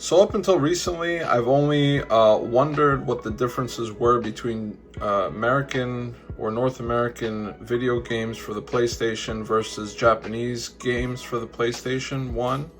So up until recently, I've only wondered what the differences were between American or North American video games for the PlayStation versus Japanese games for the PlayStation 1.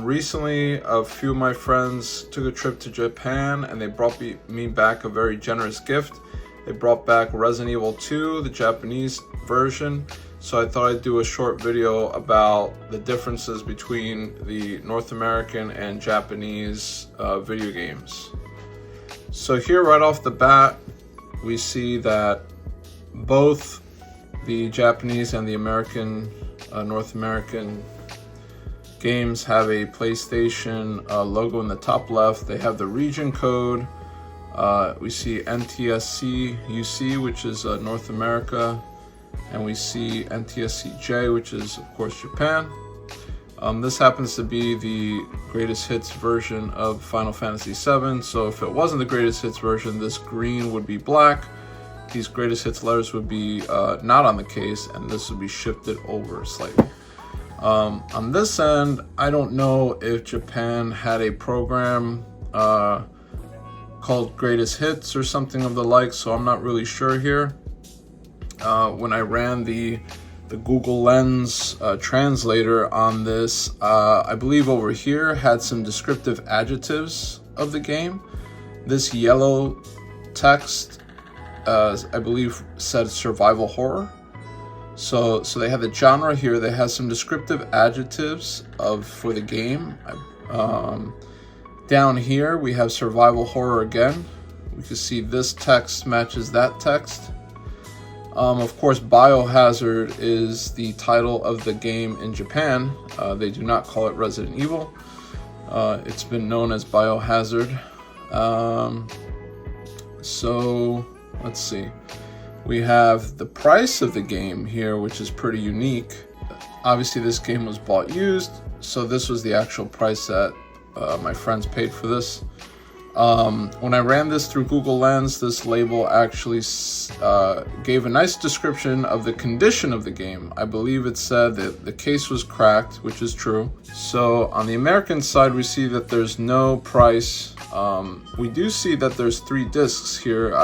Recently, a few of my friends took a trip to Japan and they brought me back a very generous gift. They brought back Resident Evil 2, the Japanese version. So I thought I'd do a short video about the differences between the North American and Japanese video games. So here right off the bat, we see that both the Japanese and the American, North American games have a PlayStation logo in the top left. They have the region code. We see NTSC UC, which is North America. And we see NTSCJ, which is of course Japan. This happens to be the greatest hits version of Final Fantasy VII. So if it wasn't the greatest hits version, this green would be black. These greatest hits letters would be not on the case, and this would be shifted over slightly. On this end, I don't know if Japan had a program called Greatest Hits or something of the like, so I'm not really sure here. When I ran the Google Lens translator on this, I believe over here had some descriptive adjectives of the game. This yellow text, I believe, said survival horror. So they had the genre here. They had some descriptive adjectives for the game. Down here we have survival horror again. We can see this text matches that text. Of course, Biohazard is the title of the game in Japan. They do not call it Resident Evil. It's been known as Biohazard. So let's see. We have the price of the game here, which is pretty unique. Obviously, this game was bought used, so this was the actual price that my friends paid for this. When I ran this through Google Lens, this label actually gave a nice description of the condition of the game. I believe it said that the case was cracked, which is true. So on the American side, we see that there's no price. We do see that there's 3 discs here.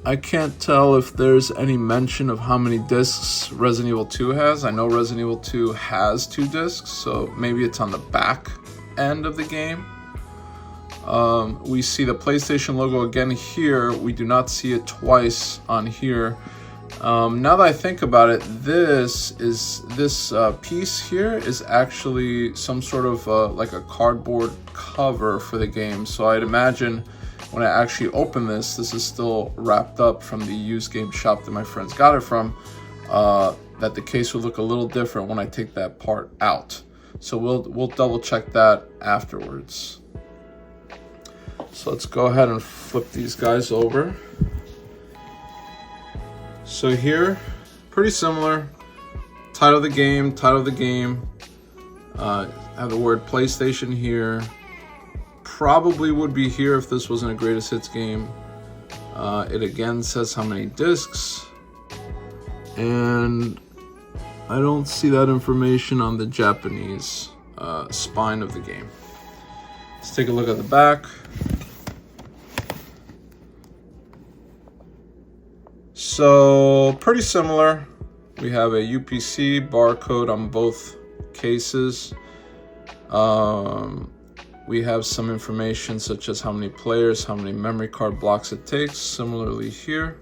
I can't tell if there's any mention of how many discs Resident Evil 2 has. I know Resident Evil 2 has 2 discs, so maybe it's on the back end of the game. We see the PlayStation logo again here. We do not see it twice on here. Now that I think about it, this piece here is actually some sort of like a cardboard cover for the game. So I'd imagine when I actually open this is still wrapped up from the used game shop that my friends got it from. That the case would look a little different when I take that part out. So we'll double check that afterwards. So let's go ahead and flip these guys over. So here, pretty similar. Title of the game. Have the word PlayStation here. Probably would be here if this wasn't a greatest hits game. It again says how many discs. And I don't see that information on the Japanese spine of the game. Let's take a look at the back. So pretty similar. We have a UPC barcode on both cases. We have some information such as how many players, how many memory card blocks it takes. Similarly here,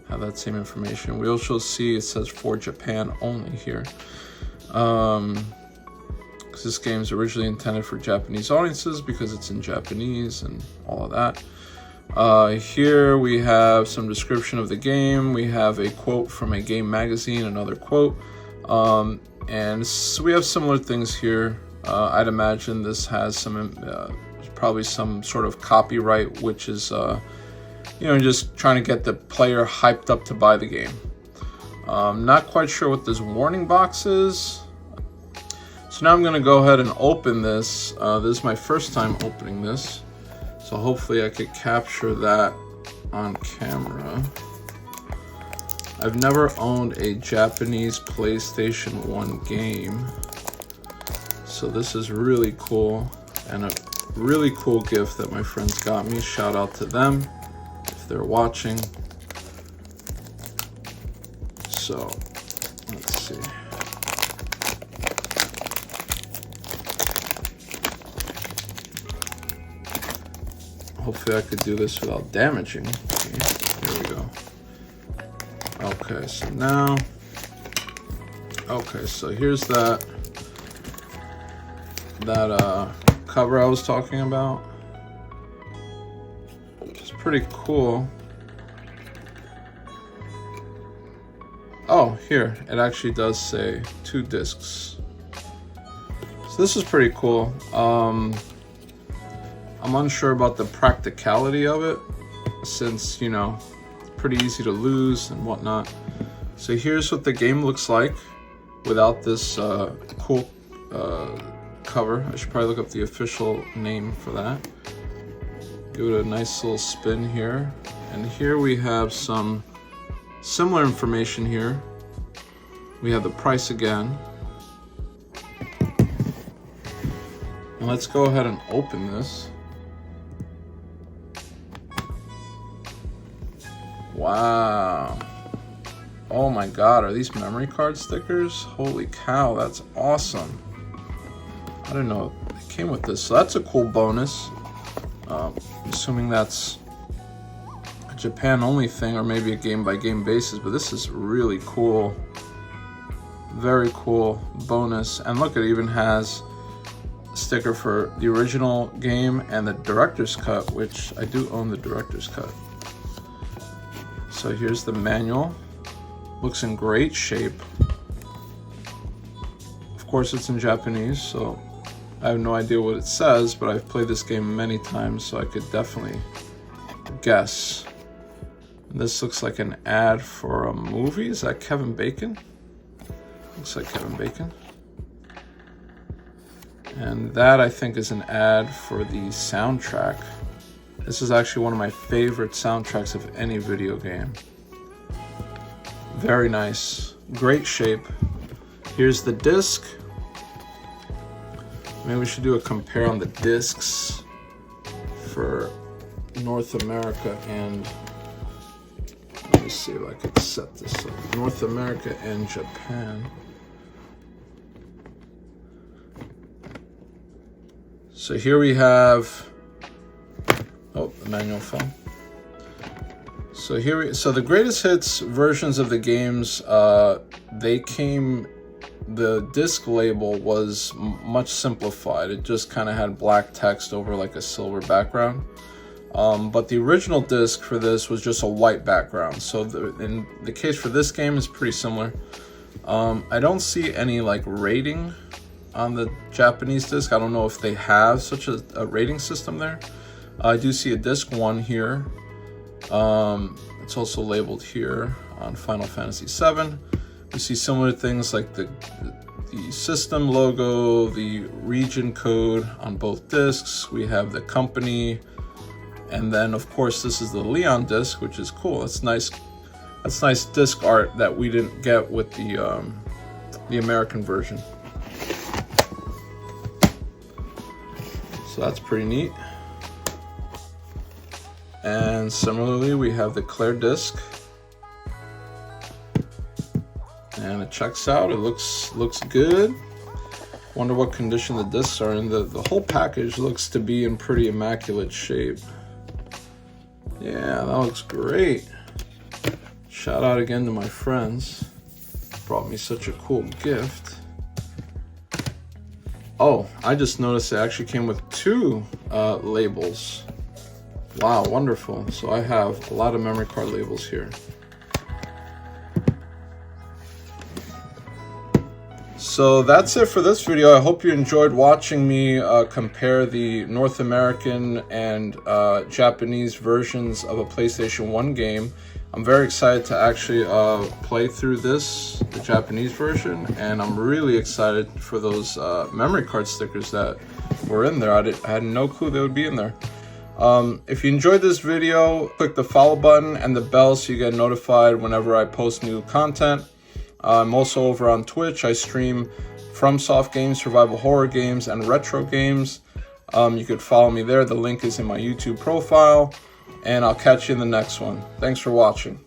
have that same information. We also see it says for Japan only here. Because this game is originally intended for Japanese audiences because it's in Japanese and all of that. Here we have some description of the game. We have a quote from a game magazine, another quote. And so we have similar things here. I'd imagine this has probably some sort of copyright, which is, just trying to get the player hyped up to buy the game. Not quite sure what this warning box is. So now I'm going to go ahead and open this. This is my first time opening this. So hopefully I could capture that on camera. I've never owned a Japanese PlayStation 1 game. So this is really cool, and a really cool gift that my friends got me. Shout out to them if they're watching. So let's see. Hopefully I could do this without damaging. Here we go. Okay, so now, okay, so here's that cover I was talking about. It's pretty cool. Oh, here, it actually does say 2 discs. So this is pretty cool. I'm unsure about the practicality of it, since, you know, it's pretty easy to lose and whatnot. So here's what the game looks like without this cool cover. I should probably look up the official name for that. Give it a nice little spin here. And here we have some similar information here. We have the price again. And let's go ahead and open this. Wow. Oh my God, are these memory card stickers? Holy cow, that's awesome. I didn't know it came with this, so that's a cool bonus. Assuming that's a Japan only thing, or maybe a game by game basis, but this is really cool. Very cool bonus. And look, it even has a sticker for the original game and the director's cut, which I do own the director's cut. So here's the manual. Looks in great shape. Of course, it's in Japanese, so I have no idea what it says, but I've played this game many times, so I could definitely guess. And this looks like an ad for a movie. Is that Kevin Bacon? Looks like Kevin Bacon. And that, I think, is an ad for the soundtrack. This is actually one of my favorite soundtracks of any video game. Very nice, great shape. Here's the disc. Maybe we should do a compare on the discs for North America and, let me see if I can set this up. North America and Japan. So here we have, oh, the manual fell. So so the greatest hits versions of the games, they came, the disc label was much simplified. It just kind of had black text over like a silver background. But the original disc for this was just a white background. So in the case for this game is pretty similar. I don't see any like rating on the Japanese disc. I don't know if they have such a rating system there. I do see a disc 1 here. It's also labeled here on Final Fantasy VII. We see similar things like the system logo, the region code on both discs. We have the company, and then of course this is the Leon disc, which is cool. That's nice. That's nice disc art that we didn't get with the American version. So that's pretty neat. And similarly, we have the clear disc, and it checks out. It looks good. Wonder what condition the discs are in. The whole package looks to be in pretty immaculate shape. Yeah, that looks great. Shout out again to my friends. Brought me such a cool gift. Oh, I just noticed it actually came with 2 labels. Wow, wonderful. So I have a lot of memory card labels here. So that's it for this video. I hope you enjoyed watching me compare the North American and Japanese versions of a PlayStation 1 game. I'm very excited to actually play through this, the Japanese version, and I'm really excited for those memory card stickers that were in there. I had no clue they would be in there. If you enjoyed this video, click the follow button and the bell so you get notified whenever I post new content. I'm also over on Twitch. I stream FromSoft games, survival horror games, and retro games. You could follow me there. The link is in my YouTube profile. And I'll catch you in the next one. Thanks for watching.